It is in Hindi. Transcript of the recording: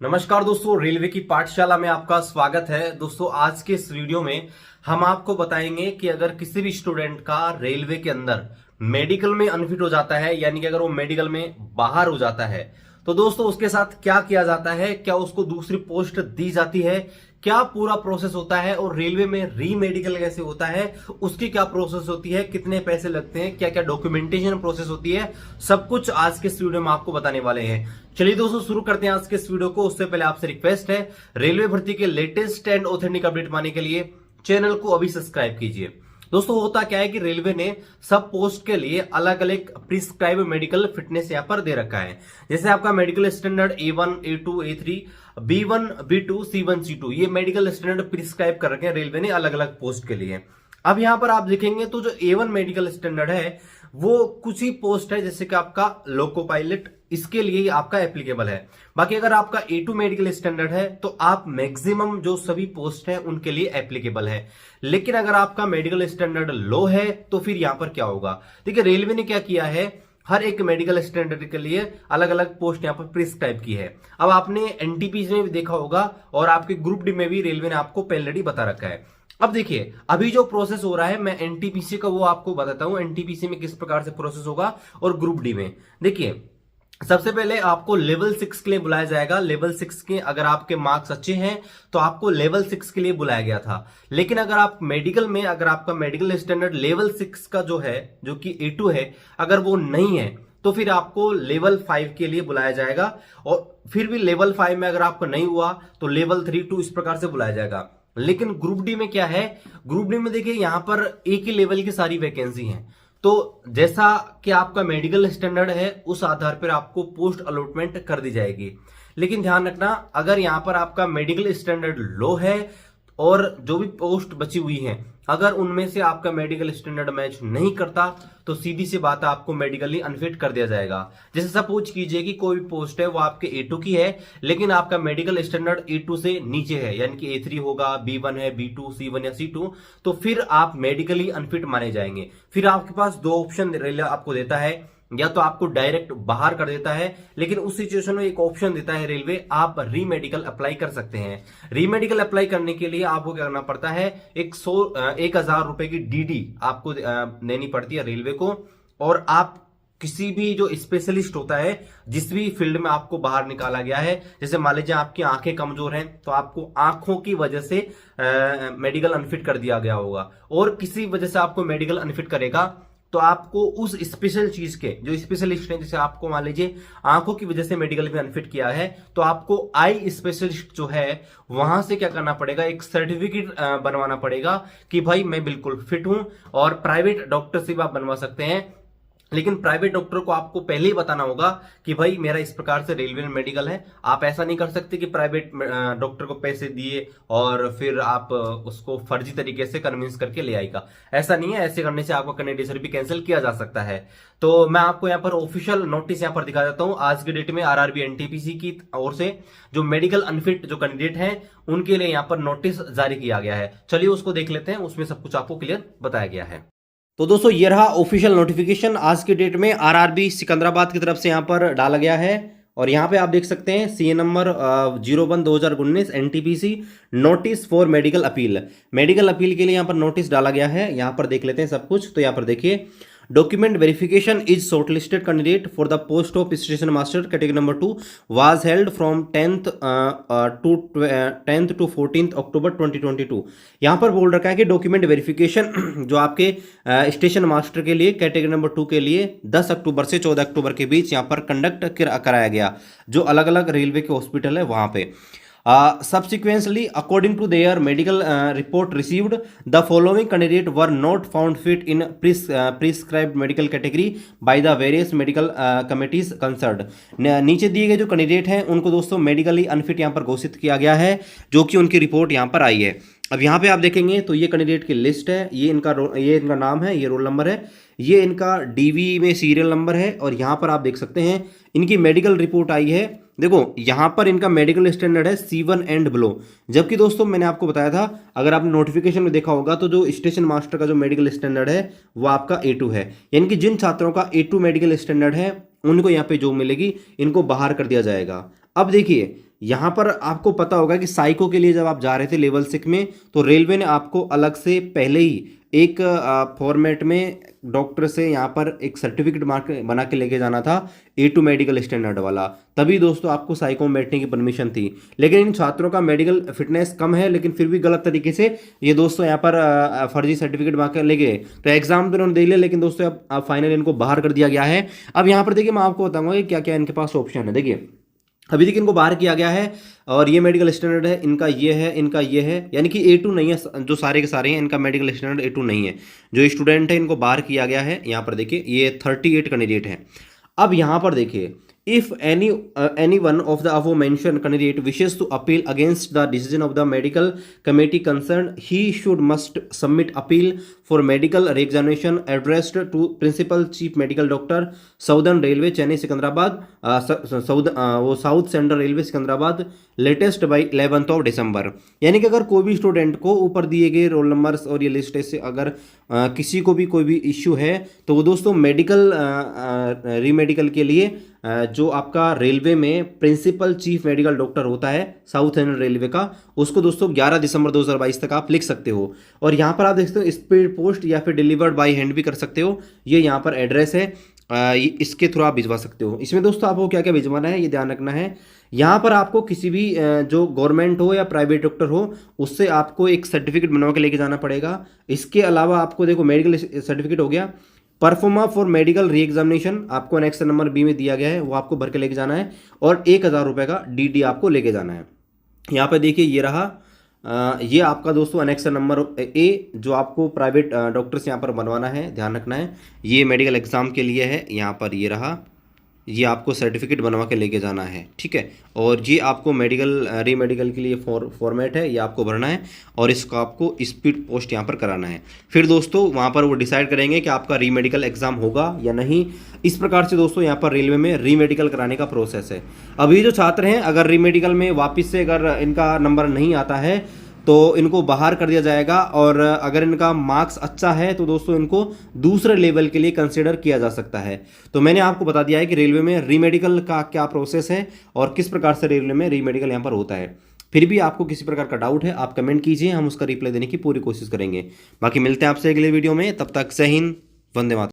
नमस्कार दोस्तों, रेलवे की पाठशाला में आपका स्वागत है। दोस्तों, आज के इस वीडियो में हम आपको बताएंगे कि अगर किसी भी स्टूडेंट का रेलवे के अंदर मेडिकल में अनफिट हो जाता है, यानी कि अगर वो मेडिकल में बाहर हो जाता है, तो दोस्तों उसके साथ क्या किया जाता है, क्या उसको दूसरी पोस्ट दी जाती है, क्या पूरा प्रोसेस होता है और रेलवे में री मेडिकल कैसे होता है, उसकी क्या प्रोसेस होती है, कितने पैसे लगते हैं, क्या क्या डॉक्यूमेंटेशन प्रोसेस होती है, सब कुछ आज के इस वीडियो में आपको बताने वाले हैं। चलिए दोस्तों, शुरू करते हैं आज के इस वीडियो को। उससे पहले आपसे रिक्वेस्ट है, रेलवे भर्ती के लेटेस्ट एंड ऑथेंटिक अपडेट पाने के लिए चैनल को अभी सब्सक्राइब कीजिए। दोस्तों, होता क्या है कि रेलवे ने सब पोस्ट के लिए अलग अलग प्रिस्क्राइब मेडिकल फिटनेस यहाँ पर दे रखा है। जैसे आपका medical standard A1, A2, A3, B1, B2, C1, C2, ये मेडिकल स्टैंडर्ड प्रिस्क्राइब कर रखे हैं रेलवे ने अलग अलग पोस्ट के लिए। अब यहां पर आप देखेंगे तो जो A1 मेडिकल स्टैंडर्ड है वो कुछ ही पोस्ट है, जैसे कि आपका लोको पायलट, इसके लिए ही आपका एप्लीकेबल है। बाकी अगर आपका A2 मेडिकल स्टैंडर्ड है तो आप मैक्सिमम जो सभी पोस्ट है उनके लिए एप्लीकेबल है। लेकिन अगर आपका मेडिकल स्टैंडर्ड लो है तो फिर यहां पर क्या होगा। देखिए, रेलवे ने क्या किया है, हर एक मेडिकल स्टैंडर्ड के लिए अलग अलग पोस्ट यहां पर प्रिस्क्राइब की है। अब आपने एनटीपीसी में भी देखा होगा और आपके ग्रुप डी में भी रेलवे ने आपको पहले बता रखा है। अब देखिए, अभी जो प्रोसेस हो रहा है, मैं एनटीपीसी का वो आपको बताता हूं एनटीपीसी में किस प्रकार से प्रोसेस होगा और ग्रुप डी में। देखिए, सबसे पहले आपको लेवल 6 के लिए बुलाया जाएगा। लेवल 6 के अगर आपके मार्क्स अच्छे हैं तो आपको लेवल 6 के लिए बुलाया गया था। लेकिन अगर आप मेडिकल में, अगर आपका मेडिकल स्टैंडर्ड लेवल 6 का जो है, जो कि A2 है, अगर वो नहीं है तो फिर आपको लेवल 5 के लिए बुलाया जाएगा। और फिर भी लेवल 5 में अगर आपको नहीं हुआ तो लेवल 3, 2 इस प्रकार से बुलाया जाएगा। लेकिन ग्रुप डी में क्या है, ग्रुप डी में देखिए यहां पर एक ही लेवल की सारी वैकेंसी हैं। तो जैसा कि आपका मेडिकल स्टैंडर्ड है उस आधार पर आपको पोस्ट अलॉटमेंट कर दी जाएगी। लेकिन ध्यान रखना, अगर यहां पर आपका मेडिकल स्टैंडर्ड लो है और जो भी पोस्ट बची हुई हैं, अगर उनमें से आपका मेडिकल स्टैंडर्ड मैच नहीं करता तो सीधी सी बात है, आपको मेडिकली अनफिट कर दिया जाएगा। जैसे सपोज कीजिए कि कोई भी पोस्ट है वो आपके A2 की है, लेकिन आपका मेडिकल स्टैंडर्ड A2 से नीचे है, यानी कि A3 होगा, B1 है, B2, C1 या C2, तो फिर आप मेडिकली अनफिट माने जाएंगे। फिर आपके पास दो ऑप्शन रेलवे आपको देता है, या तो आपको डायरेक्ट बाहर कर देता है, लेकिन उस सिचुएशन में एक ऑप्शन देता है रेलवे, आप रीमेडिकल अप्लाई कर सकते हैं। रीमेडिकल अप्लाई करने के लिए आपको क्या करना पड़ता है, 1,000 रुपए की डीडी आपको देनी पड़ती है रेलवे को। और आप किसी भी जो स्पेशलिस्ट होता है, जिस भी फील्ड में आपको बाहर निकाला गया है, जैसे मान लीजिए आपकी आंखें कमजोर हैं तो आपको आंखों की वजह से मेडिकल अनफिट कर दिया गया होगा, और किसी वजह से आपको मेडिकल अनफिट करेगा तो आपको उस स्पेशल चीज के जो स्पेशलिस्ट हैं, जैसे आपको मान लीजिए आंखों की वजह से मेडिकल में अनफिट किया है, तो आपको आई स्पेशलिस्ट जो है वहां से क्या करना पड़ेगा, एक सर्टिफिकेट बनवाना पड़ेगा कि भाई मैं बिल्कुल फिट हूं। और प्राइवेट डॉक्टर से भी आप बनवा सकते हैं, लेकिन प्राइवेट डॉक्टर को आपको पहले ही बताना होगा कि भाई मेरा इस प्रकार से रेलवे में मेडिकल है। आप ऐसा नहीं कर सकते कि प्राइवेट डॉक्टर को पैसे दिए और फिर आप उसको फर्जी तरीके से कन्विंस करके ले आएगा। ऐसा नहीं है, ऐसे करने से आपका कैंडिडेचर भी कैंसिल किया जा सकता है। तो मैं आपको यहाँ पर ऑफिशियल नोटिस यहाँ पर दिखा देता हूँ। आज के डेट में आरआरबी एनटीपीसी की ओर से जो मेडिकल अनफिट जो कैंडिडेट हैं उनके लिए यहाँ पर नोटिस जारी किया गया है। चलिए उसको देख लेते हैं, उसमें सब कुछ आपको क्लियर बताया गया है। तो दोस्तों, ये रहा ऑफिशियल नोटिफिकेशन आज के डेट में आरआरबी सिकंदराबाद की तरफ से यहाँ पर डाला गया है। और यहाँ पे आप देख सकते हैं CA number 01/2019 NTPC notice for medical appeal. Medical appeal के लिए यहाँ पर नोटिस डाला गया है। यहाँ पर देख लेते हैं सब कुछ। तो यहाँ पर देखिए, document verification is shortlisted candidate for the post of station master category number 2 was held from 10th to 14th October 2022। यहाँ पर बोल रखा है कि डॉक्यूमेंट वेरिफिकेशन जो आपके स्टेशन मास्टर के लिए कैटेगरी नंबर 2 के लिए 10 अक्टूबर से 14 अक्टूबर के बीच यहाँ पर कंडक्ट कराया गया, जो अलग अलग रेलवे के हॉस्पिटल है वहाँ पे। Subsequently, according to their medical report received, the following candidate were not found fit in prescribed medical category by the various medical committees concerned। नीचे दिए गए जो कैंडिडेट हैं उनको दोस्तों मेडिकली अनफिट यहाँ पर घोषित किया गया है, जो कि उनकी रिपोर्ट यहाँ पर आई है। अब यहाँ पे आप देखेंगे तो ये कैंडिडेट की लिस्ट है, ये इनका नाम है, ये रोल नंबर है, ये इनका डीवी में सीरियल नंबर है, और यहाँ पर आप देख सकते हैं इनकी मेडिकल रिपोर्ट आई है। देखो, यहाँ पर इनका मेडिकल स्टैंडर्ड है C1 एंड बिलो। जबकि दोस्तों मैंने आपको बताया था, अगर आपने नोटिफिकेशन में देखा होगा तो जो स्टेशन मास्टर का जो मेडिकल स्टैंडर्ड है वो आपका A2 है। यानी कि जिन छात्रों का A2 मेडिकल स्टैंडर्ड है उनको यहाँ पे जॉब मिलेगी, इनको बाहर कर दिया जाएगा। अब देखिए यहाँ पर आपको पता होगा कि साइको के लिए जब आप जा रहे थे लेवल 6 में, तो रेलवे ने आपको अलग से पहले ही एक फॉर्मेट में डॉक्टर से यहाँ पर एक सर्टिफिकेट मार्क बना के लेके जाना था, A2 मेडिकल स्टैंडर्ड वाला, तभी दोस्तों आपको साइको में बैठने की परमिशन थी। लेकिन इन छात्रों का मेडिकल फिटनेस कम है, लेकिन फिर भी गलत तरीके से ये दोस्तों यहाँ पर फर्जी सर्टिफिकेट मांग कर ले गए, तो एग्जाम तो इन्होंने दे लिया, लेकिन दोस्तों अब फाइनल इनको बाहर कर दिया गया है। अब यहाँ पर देखिए मैं आपको बताऊंगा कि क्या क्या इनके पास ऑप्शन है। देखिए अभी तक इनको बाहर किया गया है, और ये मेडिकल स्टैंडर्ड है, इनका ये है, इनका ये है, यानी कि A2 नहीं है, जो सारे के सारे हैं इनका मेडिकल स्टैंडर्ड A2 नहीं है। जो स्टूडेंट है इनको बाहर किया गया है। यहाँ पर देखिए ये 38 कैंडिडेट हैं। अब यहाँ पर देखिए if any one of the above mentioned candidate wishes to appeal against the decision of the medical committee concerned, he must submit appeal for medical re-examination addressed to principal chief medical doctor, Southern Railway, Chennai Secunderabad, वो south central railway Secunderabad, latest by 11th of December। यानी कि अगर कोई भी स्टूडेंट को ऊपर दिए गए रोल नंबर्स और ये लिस्ट से अगर किसी को भी कोई भी इश्यू है, तो वो दोस्तों मेडिकल रीमेडिकल के लिए जो आपका रेलवे में प्रिंसिपल चीफ मेडिकल डॉक्टर होता है साउथ इंडियन रेलवे का, उसको दोस्तों 11 दिसंबर 2022 तक आप लिख सकते हो। और यहाँ पर आप देख सकते हो स्पीड पोस्ट या फिर डिलीवर्ड बाय हैंड भी कर सकते हो। ये यहाँ पर एड्रेस है, इसके थ्रू आप भिजवा सकते हो। इसमें दोस्तों आपको क्या क्या भिजवाना है ये ध्यान रखना है। यहाँ पर आपको किसी भी जो गवर्नमेंट हो या प्राइवेट डॉक्टर हो उससे आपको एक सर्टिफिकेट बनवा के लेके जाना पड़ेगा। इसके अलावा आपको देखो मेडिकल सर्टिफिकेट हो गया, pro forma for medical re examination आपको नेक्स्ट नंबर बी में दिया गया है, वो आपको भर के लेके जाना है, और 1000 रुपये का DD आपको लेके जाना है। यहाँ पे देखिए ये रहा, ये आपका दोस्तों अनेक्स नंबर A जो आपको प्राइवेट डॉक्टर से यहाँ पर बनवाना है, ध्यान रखना है। ये मेडिकल एग्जाम के लिए है, यहाँ पर ये रहा, ये आपको सर्टिफिकेट बनवा के लेके जाना है, ठीक है। और ये आपको मेडिकल री मेडिकल के लिए फॉर्मेट है, ये आपको भरना है, और इसको आपको स्पीड पोस्ट यहाँ पर कराना है। फिर दोस्तों वहाँ पर वो डिसाइड करेंगे कि आपका री मेडिकल एग्जाम होगा या नहीं। इस प्रकार से दोस्तों यहाँ पर रेलवे में री मेडिकल कराने का प्रोसेस है। अभी जो छात्र हैं अगर री मेडिकल में वापस से अगर इनका नंबर नहीं आता है तो इनको बाहर कर दिया जाएगा, और अगर इनका मार्क्स अच्छा है तो दोस्तों इनको दूसरे लेवल के लिए कंसिडर किया जा सकता है। तो मैंने आपको बता दिया है कि रेलवे में री मेडिकल का क्या प्रोसेस है और किस प्रकार से रेलवे में री मेडिकल यहाँ पर होता है। फिर भी आपको किसी प्रकार का डाउट है आप कमेंट कीजिए, हम उसका रिप्लाई देने की पूरी कोशिश करेंगे। बाकी मिलते हैं आपसे अगले वीडियो में, तब तक जय हिंद, वंदे मातरम।